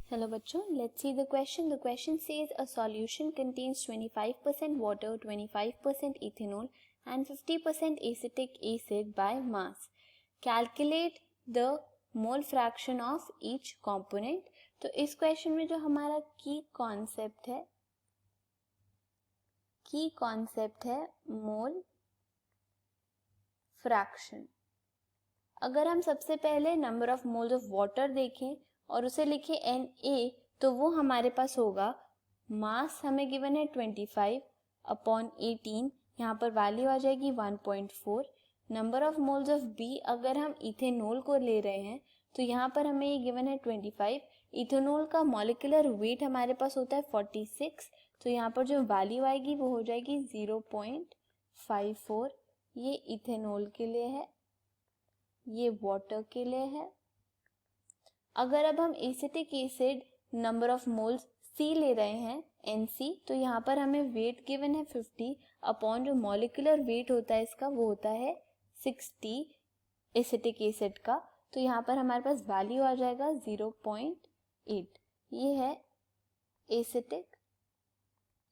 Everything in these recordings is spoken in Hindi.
Hello bachcho, let's see the question. The question says a solution contains 25% water, 25% ethanol and 50% acetic acid by mass. Calculate the mole fraction of each component. तो इस क्वेश्चन में जो हमारा की कॉन्सेप्ट है मोल फ्रैक्शन. अगर हम सबसे पहले number of moles of water देखें और उसे लिखे Na, तो वो हमारे पास होगा मास हमें गिवन है 25/18, यहाँ पर वैल्यू आ जाएगी 1.4. Number of moles of B अगर हम इथेनॉल को ले रहे हैं तो यहाँ पर हमें ये गिवन है 25. इथेनॉल का मॉलिक्यूलर वेट हमारे पास होता है 46, तो यहाँ पर जो वैल्यू आएगी वो हो जाएगी 0.54. ये इथेनॉल के लिए है, ये वाटर के लिए है. अगर अब हम acetic acid number of moles C ले रहे हैं NC, तो यहाँ पर हमें वेट गिवन है 50 अपॉन जो मॉलिक्यूलर वेट होता है इसका वो होता है 60 एसिटिक एसिड का, तो यहाँ पर हमारे पास वैल्यू आ जाएगा 0.8. ये है एसिटिक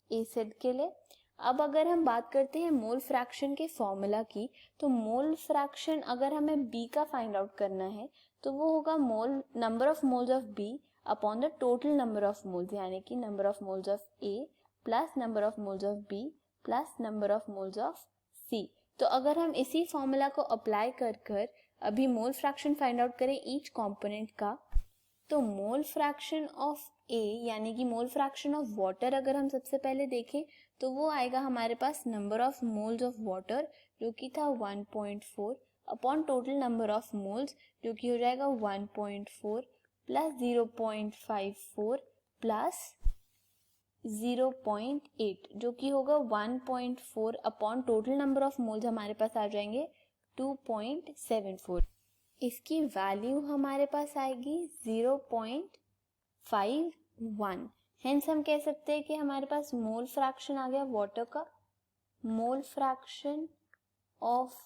एसिड के लिए. अब अगर हम बात करते हैं मोल फ्रैक्शन के फॉर्मूला की, तो मोल फ्रैक्शन अगर हमें B का फाइंड आउट करना है तो वो होगा mole number of moles of B upon the total number of moles, यानी कि number of moles of A plus number of moles of B plus number of moles of C. तो अगर हम इसी फॉर्मूला को अप्लाई कर अभी मोल फ्रैक्शन फाइंड आउट करें ईच कंपोनेंट का, तो मोल फ्रैक्शन ऑफ A यानी कि मोल फ्रैक्शन ऑफ वाटर अगर हम सबसे पहले देखें तो वो आएगा हमारे पास number of moles of water जो कि था 1.4 upon total number of moles जो कि हो जाएगा 1.4 प्लस 0.54 प्लस 0.8 जो कि होगा 1.4 upon total number of moles हमारे पास आ जाएंगे 2.74. इसकी वैल्यू हमारे पास आएगी 0.51. हेंस हम कह सकते हैं कि हमारे पास मोल फ्रैक्शन आ गया वाटर का. मोल फ्रैक्शन ऑफ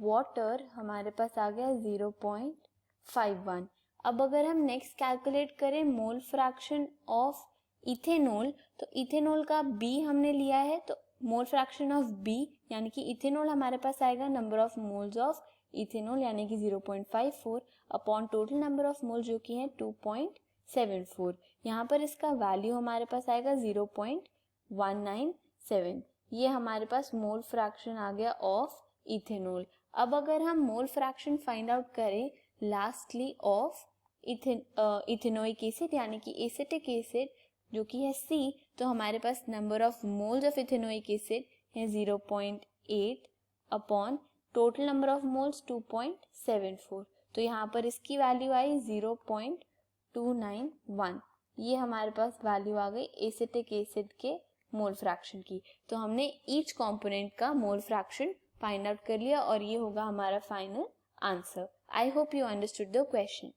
वाटर हमारे पास आ गया 0.51. अब अगर हम नेक्स्ट कैलकुलेट करें मोल फ्रैक्शन ऑफ इथेनॉल, तो इथेनॉल का B हमने लिया है, तो मोल फ्रैक्शन ऑफ B यानी कि इथेनॉल हमारे पास आएगा number of moles of ethanol यानी कि 0.54 upon total number of moles जो कि है 2.74. यहाँ पर इसका वैल्यू हमारे पास आएगा 0.197. ये हमारे पास मोल फ्रैक्शन आ गया ऑफ इथेनॉल. अब अगर हम मोल फ्रैक्शन फाइंड आउट करें लास्टली ऑफ इथेनोइक एसिड यानी कि एसिटिक एसिड जो कि है C, तो हमारे पास number of moles of ethanoic acid है 0.8 upon total number of moles 2.74. तो यहाँ पर इसकी वैल्यू आई 0.291. ये हमारे पास वैल्यू आ गई एसिटिक एसिड के मोल फ्रैक्शन की. तो हमने ईच कंपोनेंट का मोल फ्रैक्शन फाइंड आउट कर लिया और ये होगा हमारा final answer. I hope you understood the question.